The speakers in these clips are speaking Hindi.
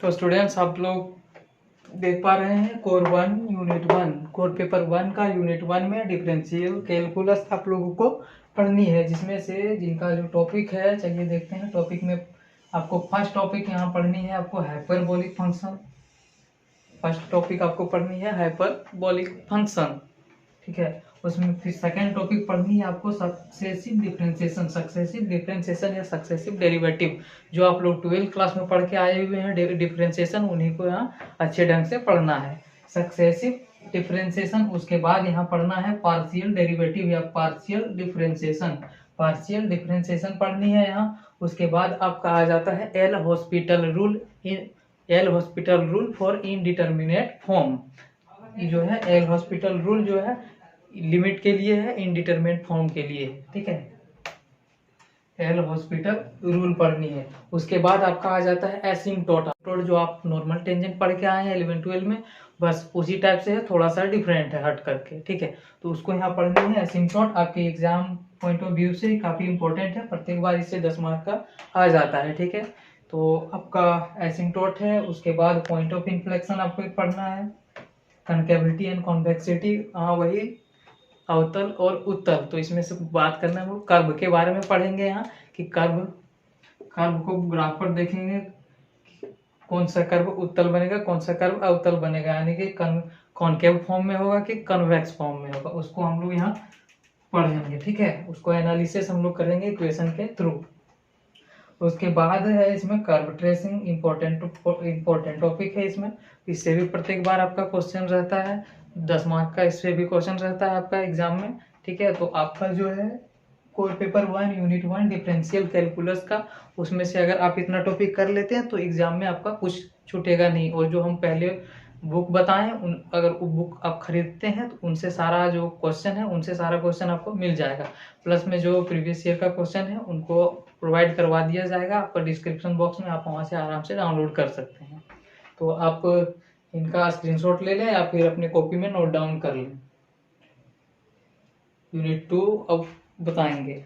तो स्टूडेंट्स आप लोग देख पा रहे हैं कोर 1 यूनिट 1 कोर पेपर 1 का यूनिट 1 में डिफरेंशियल कैलकुलस आप लोगों को पढ़नी है, जिसमें से जिनका जो टॉपिक है, चलिए देखते हैं टॉपिक में। आपको फर्स्ट टॉपिक यहाँ पढ़नी है, आपको हाइपरबोलिक फंक्शन। फर्स्ट टॉपिक आपको पढ़नी है हाइपरबोलिक फंक्शन, ठीक है। उसमें फिर सेकंड टॉपिक पढ़नी है आपको सक्सेसिव डिफरेंशिएशन या सक्सेसिव डेरिवेटिव। जो आप लोग 12th क्लास में पढ़ के आए हुए हैं डिफरेंशिएशन, उन्हीं को यहाँ अच्छे ढंग से पढ़ना है, सक्सेसिव डिफरेंशिएशन। उसके बाद यहाँ पढ़ना है पार्शियल डेरिवेटिव या पार्शियल डिफरेंशिएशन। पार्शियल डिफरेंशिएशन पढ़नी है यहाँ। उसके बाद आपका आ जाता है L hospital rule for indeterminate form. ये जो है एल हॉस्पिटल रूल जो है लिमिट के लिए है, इनडिटरमिनेट फॉर्म के लिए, ठीक है। एल हॉस्पिटल रूल पढ़नी है। उसके बाद आपका आ जाता है एसिम्पटोट, जो आप नॉर्मल टेंजेंट पढ़ के आए हैं 11-12 में, बस उसी टाइप से है, थोड़ा सा डिफरेंट है हट करके, ठीक है। तो उसको यहाँ पढ़नी है। एसिम्पटोट आपके एग्जाम पॉइंट ऑफ व्यू से काफी इंपॉर्टेंट है, प्रत्येक बार इससे 10 मार्क का आ जाता है, ठीक है। तो आपका एसिम्पटोट है। उसके बाद पॉइंट ऑफ इन्फ्लेक्शन आपको पढ़ना है, कनकेविटी एंड कॉन्वेक्सिटी, हाँ वही अवतल और उत्तल। तो इसमें से बात करना है, वो कर्व के बारे में पढ़ेंगे यहाँ कि कर्व को ग्राफ पर देखेंगे, कौन सा कर्व उत्तल बनेगा, कौन सा कर्व अवतल बनेगा, यानी कि कॉनकेव फॉर्म में होगा कि कन्वेक्स फॉर्म में होगा, उसको हम लोग यहाँ पढ़ेंगे, ठीक है। उसको एनालिसिस हम लोग करेंगे इक्वेशन के थ्रू। उसके बाद है इसमें कर्व ट्रेसिंग, इंपॉर्टेंट टॉपिक है इसमें। इससे भी प्रत्येक बार आपका क्वेश्चन रहता है, 10 मार्क का इससे भी क्वेश्चन रहता है आपका एग्जाम में, ठीक है। तो आपका जो है core paper 1 unit 1 differential calculus का, उसमें से अगर आप इतना टॉपिक कर लेते हैं तो एग्जाम में आपका कुछ छूटेगा नहीं। और जो हम पहले बुक बताएं, अगर वो बुक आप खरीदते हैं तो उनसे सारा जो क्वेश्चन है, उनसे सारा क्वेश्चन आपको मिल जाएगा। प्लस में जो प्रीवियस ईयर का क्वेश्चन है उनको प्रोवाइड करवा दिया जाएगा आपका डिस्क्रिप्शन बॉक्स में, आप वहाँ से आराम से डाउनलोड कर सकते हैं। तो आप इनका स्क्रीनशॉट ले लें या फिर अपने कॉपी में नोट डाउन कर लें। यूनिट 2 अब बताएंगे।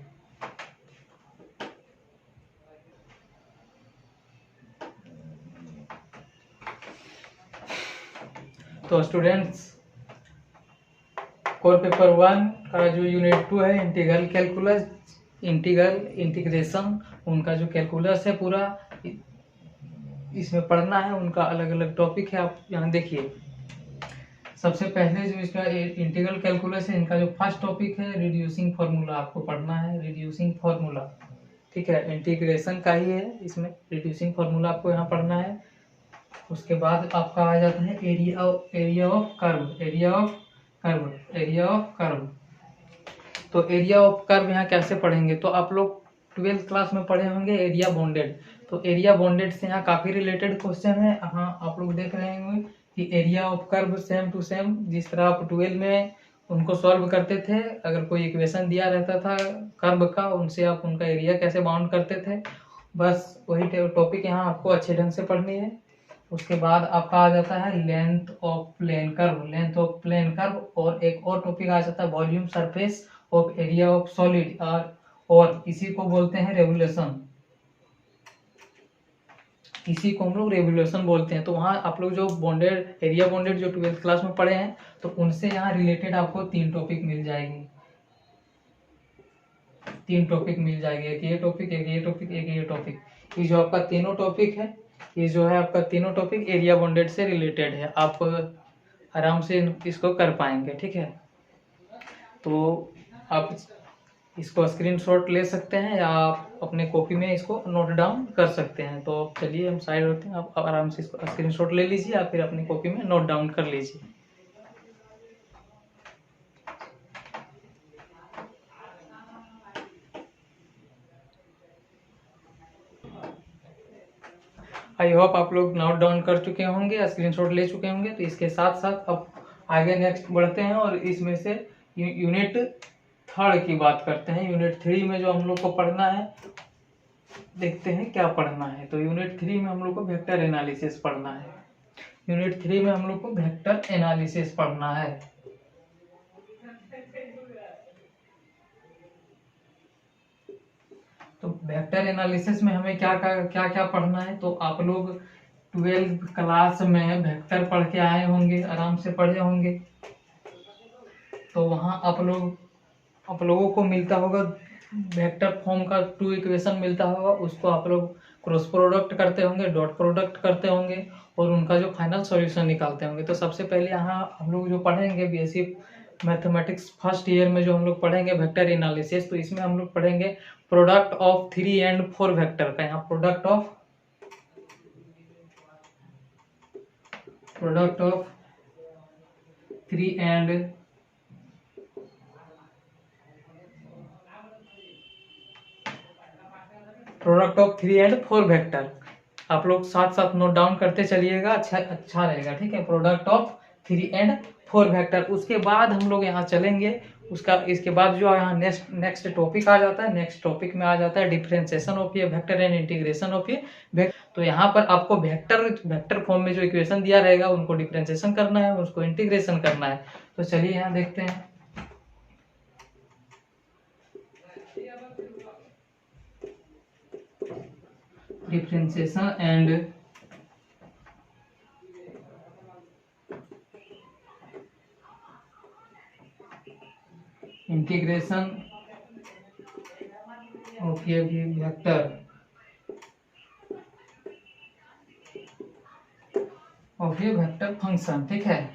तो स्टूडेंट्स, कोर पेपर 1 का जो यूनिट 2 है इंटीग्रल कैलकुलस, इंटीग्रेशन, उनका जो कैलकुलस है पूरा इसमें पढ़ना है। उनका अलग अलग टॉपिक है, आप यहाँ देखिए। सबसे पहले जो इसका इंटीग्रल कैलकुलस है, इनका जो फर्स्ट टॉपिक है रिड्यूसिंग फार्मूला आपको पढ़ना है, रिड्यूसिंग फार्मूला, ठीक है। इंटीग्रेशन का ही है, इसमें रिड्यूसिंग फार्मूला आपको यहाँ पढ़ना है। उसके बाद आपका आ जाता है एरिया ऑफ कर्व। तो एरिया ऑफ कर्व यहाँ कैसे पढ़ेंगे, तो आप लोग 12th क्लास में पढ़े होंगे एरिया बॉन्डेड। तो एरिया बॉन्डेड से यहाँ काफी रिलेटेड क्वेश्चन है। हाँ, आप लोग देख रहे होंगे कि area of curve same to same जिस तरह आप 12 में उनको सॉल्व करते थे, अगर कोई इक्वेशन दिया रहता था कर्व का, उनसे आप उनका एरिया कैसे बाउंड करते थे, बस वही टॉपिक यहाँ आपको अच्छे ढंग से पढ़नी है। उसके बाद आपका आ जाता है लेंथ ऑफ प्लेन कर्व, और एक और टॉपिक आ जाता है volume surface of area of solid, और इसी को बोलते हैं रेवोल्यूशन, इसी को हम लोग रेवोल्यूशन बोलते हैं। तो वहाँ आप लोग जो एरिया बॉन्डेड जो 12th क्लास में पढ़े हैं, तो उनसे यहाँ रिलेटेड आपको 3 टॉपिक मिल जाएगी, 3 टॉपिक मिल जाएंगे, एक ये टॉपिक, एक ये टॉपिक, एक ये टॉपिक। ये जो आपका तीनों टॉपिक है, ये जो है आपका तीनों टॉपिक एरिया बॉन्डेड से रिलेटेड है, आप आराम से इसको कर पाएंगे, ठीक है। तो आप इसको स्क्रीनशॉट ले सकते हैं या आप अपने कॉपी में इसको नोट डाउन कर सकते हैं। तो चलिए हम साइड होते हैं, आप आराम से इसको स्क्रीनशॉट ले लीजिए या फिर अपनी कॉपी में नोट डाउन कर लीजिए। आई होप आप लोग नोट डाउन कर चुके होंगे, स्क्रीनशॉट ले चुके होंगे। तो इसके साथ साथ अब आगे नेक्स्ट बढ़ते हैं और इसमें से यूनिट 3 की बात करते हैं। यूनिट 3 में जो हम लोग को पढ़ना है, देखते हैं क्या पढ़ना है। तो यूनिट 3 में हम लोग को वेक्टर एनालिसिस पढ़ना है। यूनिट 3 में हम लोग को वेक्टर एनालिसिस पढ़ना है। तो वेक्टर एनालिसिस में हमें क्या क्या पढ़ना है, तो आप लोग 12th क्लास में वेक्टर पढ़ के आए होंगे, आराम से पढ़े होंगे। तो वहाँ आप लोगों को मिलता होगा वेक्टर फॉर्म का 2 इक्वेशन मिलता होगा, उसको आप लोग क्रॉस प्रोडक्ट करते होंगे, डॉट प्रोडक्ट करते होंगे और उनका जो फाइनल सॉल्यूशन निकालते होंगे। तो सबसे पहले यहाँ हम लोग जो पढ़ेंगे बेसिक मैथमेटिक्स फर्स्ट ईयर में जो हम लोग पढ़ेंगे वेक्टर एनालिसिस, तो इसमें हम लोग पढ़ेंगे प्रोडक्ट ऑफ 3 and 4 वेक्टर का। यहाँ प्रोडक्ट ऑफ 3 and 4 वेक्टर आप लोग साथ साथ नोट डाउन करते चलिएगा, अच्छा रहेगा, ठीक है। Product of 3 and 4 vector. उसके बाद हम लोग यहाँ चलेंगे, इसके बाद जो यहाँ नेक्स्ट टॉपिक आ जाता है, नेक्स्ट टॉपिक में आ जाता है डिफरेंशिएशन ऑफ ये वेक्टर एंड इंटीग्रेशन ऑफ ये वेक्टर। तो यहाँ पर आपको वेक्टर फॉर्म में जो इक्वेशन दिया रहेगा उनको डिफरेंशिएशन करना है, उसको इंटीग्रेशन करना है। तो चलिए यहाँ देखते हैं। डिफरेंशिएशन एंड इंटीग्रेशन ऑफ ये वेक्टर ऑफ ये वेक्टर फंक्शन, ठीक है।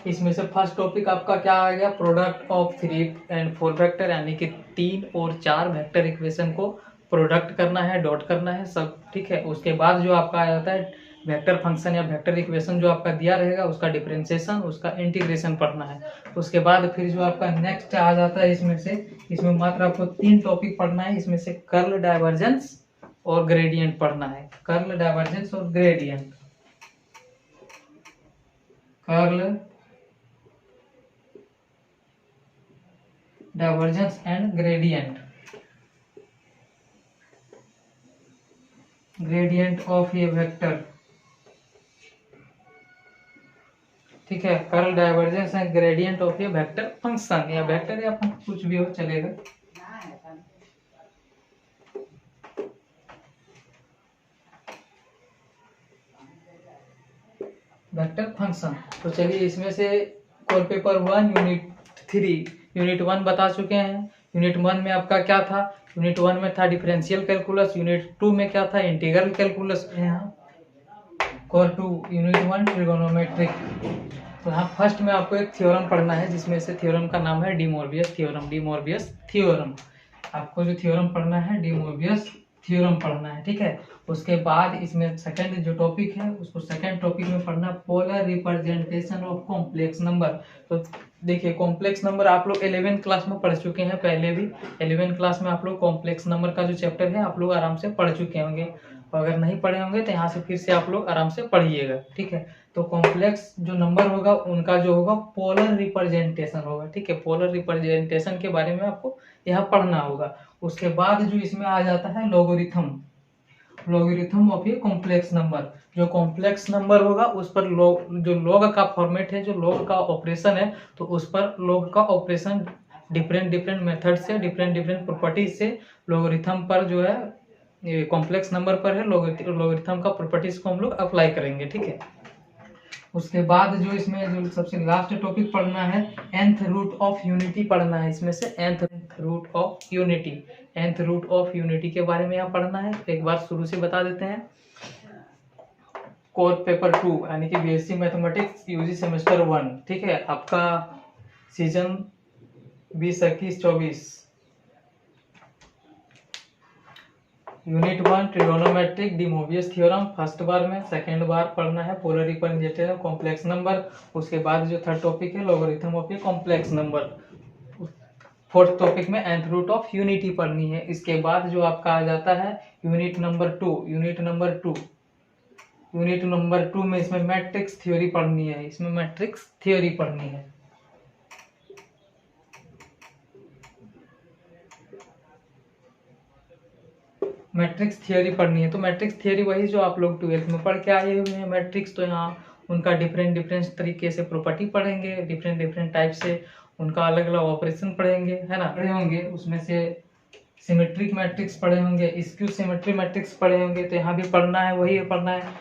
इसमें से फर्स्ट टॉपिक आपका क्या आ गया, प्रोडक्ट ऑफ 3 and 4 वेक्टर, यानी कि 3 और 4 वेक्टर इक्वेशन को प्रोडक्ट करना है, डॉट करना है सब, ठीक है। उसके बाद जो आपका आ जाता है वेक्टर फंक्शन या वेक्टर इक्वेशन जो आपका दिया रहेगा उसका डिफरेंशिएशन, उसका इंटीग्रेशन पढ़ना है। उसके बाद फिर जो आपका नेक्स्ट आ जाता है इसमें मात्र आपको 3 टॉपिक पढ़ना है। इसमें से कर्ल, डाइवर्जेंस और ग्रेडियंट पढ़ना है। कर्ल, डाइवर्जेंस और gradient. Curl, divergence and gradient of ये वेक्टर, ठीक है। Curl, divergence and gradient of ये वेक्टर फंक्शन या वेक्टर या कुछ भी हो चलेगा। Vector function. तो चलिए इसमें से कोर पेपर 1 यूनिट 1 बता चुके हैं। यूनिट 1 में आपका क्या था, यूनिट 1 में था डिफरेंशियल कैलकुलस, यूनिट 2 में क्या था, इंटीग्रल कैलकुलस। यहाँ कोर 2 यूनिट 1 ट्रिगोनोमेट्रिक। तो यहाँ फर्स्ट में आपको एक थ्योरम पढ़ना है, जिसमें से थ्योरम का नाम है डी मोरबियस थ्योरम। आपको जो थ्योरम पढ़ना है डी मोरबियस थ्योरम पढ़ना है, ठीक है। उसके बाद इसमें सेकंड जो टॉपिक है उसको सेकंड टॉपिक में पढ़ना polar representation of complex number. तो देखिए कॉम्प्लेक्स नंबर आप लोग 11th क्लास में पढ़ चुके हैं, पहले भी 11th क्लास में आप लोग कॉम्प्लेक्स नंबर का जो चैप्टर है आप लोग आराम से पढ़ चुके होंगे। अगर नहीं पढ़े होंगे तो यहाँ से फिर से आप लोग आराम से पढ़िएगा, ठीक है। तो कॉम्प्लेक्स जो नंबर होगा उनका जो होगा पोलर रिप्रेजेंटेशन होगा, ठीक है। पोलर रिप्रेजेंटेशन के बारे में आपको यहाँ पढ़ना होगा। उसके बाद जो इसमें आ जाता है लॉगरिथम ऑफ ये कॉम्प्लेक्स नंबर। जो कॉम्प्लेक्स नंबर होगा उस पर जो लॉग का फॉर्मेट है, जो लॉग का ऑपरेशन है, तो उस पर लॉग का ऑपरेशन डिफरेंट मेथड से, डिफरेंट प्रॉपर्टीज से लॉगरिथम पर जो है ये कॉम्प्लेक्स नंबर पर है लॉगरिथम का प्रॉपर्टीज को हम लोग अप्लाई करेंगे, ठीक है। उसके बाद जो इसमें जो सबसे लास्ट टॉपिक पढ़ना है nth रूट ऑफ यूनिटी पढ़ना है। इसमें से nth रूट ऑफ यूनिटी के बारे में यहाँ पढ़ना है। एक बार शुरू से बता देते हैं। कोर पेपर 2 यानी कि बीएससी मैथमेटिक्स यूजी सेमेस्टर 1, ठीक है। आपका season 2021-24 unit 1 trigonometric De Moivre's theorem first बार में, सेकेंड बार पढ़ना है पोलर रिप्रेजेंटेशन कॉम्प्लेक्स नंबर। उसके बाद जो थर्ड टॉपिक है logarithm of a complex number. Fourth topic में nth रूट ऑफ यूनिटी पढ़नी है। इसके बाद जो आपका आ जाता है यूनिट नंबर 2 में इसमें मैट्रिक्स थ्योरी पढ़नी है। मैट्रिक्स थ्योरी पढ़नी है। तो मैट्रिक्स थ्योरी वही जो आप लोग 12th में पढ़ के आए हुए हैं मैट्रिक्स। तो यहाँ उनका डिफरेंट तरीके से प्रॉपर्टी पढ़ेंगे, डिफरेंट टाइप से उनका अलग अलग ऑपरेशन पढ़ेंगे, है ना, पढ़े होंगे। उसमें से सिमेट्रिक मैट्रिक्स पढ़े होंगे, स्क्यू सिमेट्री मैट्रिक्स पढ़े होंगे, तो यहाँ भी पढ़ना है, वही पढ़ना है।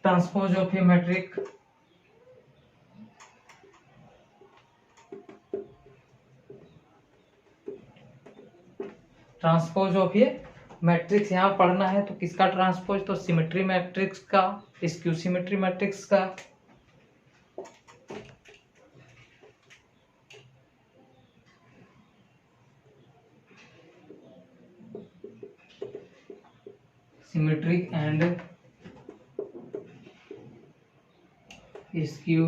Transpose of a matrix, transpose of a matrix यहाँ पढ़ना है। तो किसका ट्रांसपोज? तो सिमेट्री मैट्रिक्स का, स्क्यू सिमेट्री मैट्रिक्स का। Symmetric and skew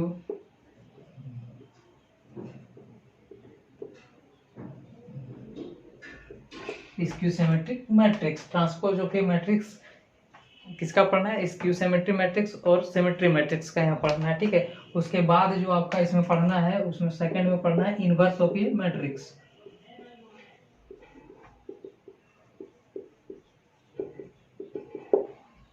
skew symmetric matrix. Transpose of a matrix किसका पढ़ना है? स्क्यू सिमेट्री मैट्रिक्स और सिमेट्री मैट्रिक्स का यहाँ पढ़ना है, ठीक है। उसके बाद जो आपका इसमें पढ़ना है, उसमें सेकंड में पढ़ना है inverse of a matrix.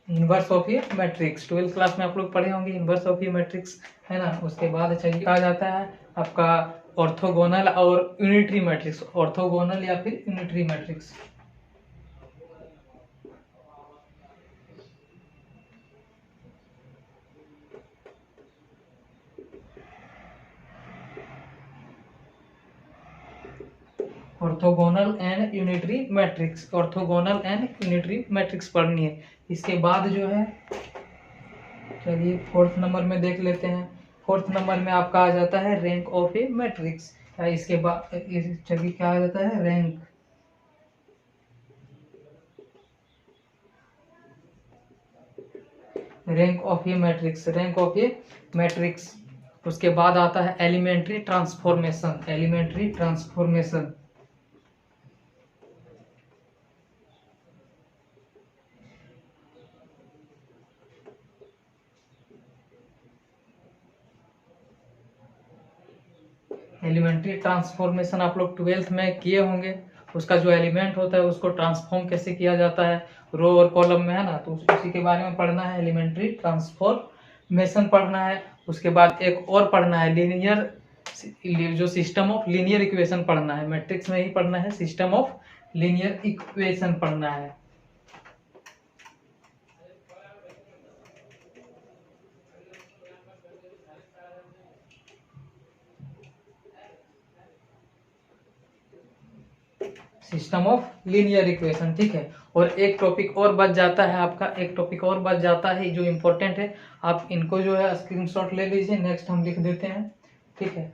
Inverse of a matrix 12th class में आप लोग पढ़े होंगे इनवर्स ऑफ ए मैट्रिक्स, है ना। उसके बाद चलिए कहा जाता है आपका ऑर्थोगोनल और यूनिटरी मैट्रिक्स, ऑर्थोगोनल या फिर unitary matrix. Orthogonal and unitary matrix, orthogonal and unitary matrix पढ़नी है। इसके बाद जो है, चलिए 4th नंबर में देख लेते हैं। 4th नंबर में आपका आ जाता है रैंक ऑफ ए मैट्रिक्स। इसके बाद चलिए क्या आ जाता है? Rank, rank of a matrix, rank of a matrix. उसके बाद आता है elementary transformation, elementary transformation. Elementary transformation आप लोग 12th में किए होंगे। उसका जो एलिमेंट होता है उसको ट्रांसफॉर्म कैसे किया जाता है रो और कॉलम में, है ना। तो उसी के बारे में पढ़ना है, एलिमेंट्री ट्रांसफॉर्मेशन पढ़ना है। उसके बाद एक और पढ़ना है लीनियर, जो सिस्टम ऑफ लीनियर इक्वेशन पढ़ना है। मैट्रिक्स में ही पढ़ना है, सिस्टम ऑफ लीनियर इक्वेशन पढ़ना है। सिस्टम ऑफ लीनियर इक्वेशन, ठीक है। और एक टॉपिक और बच जाता है आपका, एक टॉपिक और बच जाता है जो इम्पोर्टेंट है। आप इनको जो है स्क्रीनशॉट ले लीजिए, नेक्स्ट हम लिख देते हैं, ठीक है।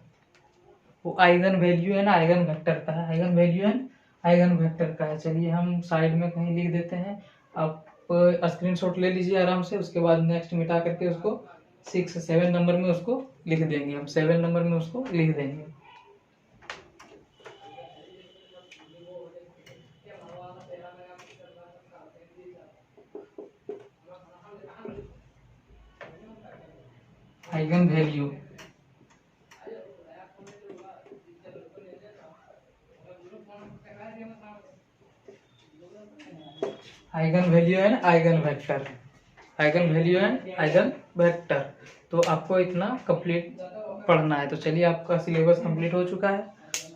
वो आइगन वैल्यू है ना, आइगन वेक्टर का है, eigen value and eigen vector का है। चलिए हम साइड में कहीं लिख देते हैं, आप स्क्रीनशॉट ले लीजिए आराम से। उसके बाद नेक्स्ट मिटा करके उसको 7 नंबर में उसको लिख देंगे, हम 7 नंबर में उसको लिख देंगे। Eigen value, eigen value and eigen vector, eigen value and eigen vector. तो आपको इतना कंप्लीट पढ़ना है। तो चलिए आपका सिलेबस कंप्लीट हो चुका है।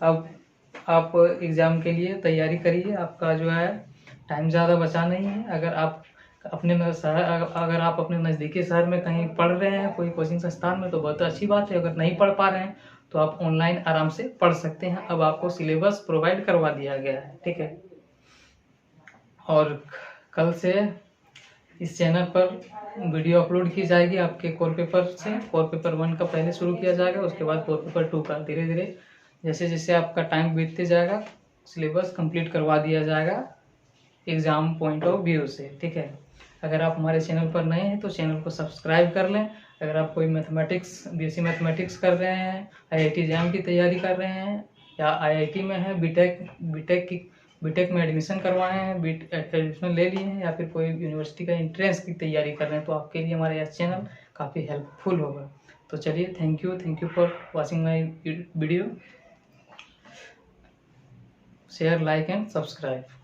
अब आप एग्ज़ाम के लिए तैयारी करिए। आपका जो है टाइम ज़्यादा बचा नहीं है। अगर आप अपने शहर, अगर आप अपने नज़दीकी शहर में कहीं पढ़ रहे हैं कोई कोचिंग संस्थान में, तो बहुत अच्छी बात है। अगर नहीं पढ़ पा रहे हैं तो आप ऑनलाइन आराम से पढ़ सकते हैं। अब आपको सिलेबस प्रोवाइड करवा दिया गया है, ठीक है। और कल से इस चैनल पर वीडियो अपलोड की जाएगी आपके कोर पेपर से। कोर पेपर 1 का पहले शुरू किया जाएगा, उसके बाद कोर पेपर 2 का। धीरे धीरे जैसे जैसे आपका टाइम बीतते जाएगा सिलेबस कंप्लीट करवा दिया जाएगा एग्ज़ाम पॉइंट ऑफ व्यू से, ठीक है। अगर आप हमारे चैनल पर नए हैं तो चैनल को सब्सक्राइब कर लें। अगर आप कोई मैथमेटिक्स, बीएससी मैथमेटिक्स कर रहे हैं, आईआईटी एग्जाम की तैयारी कर रहे हैं, या आईआईटी में हैं, बीटेक में एडमिशन करवाए हैं, एडमिशन ले लिए हैं, या फिर कोई यूनिवर्सिटी का एंट्रेंस की तैयारी कर रहे हैं, तो आपके लिए हमारा यह चैनल काफ़ी हेल्पफुल होगा। तो चलिए, thank you for watching my video. Share, like and subscribe.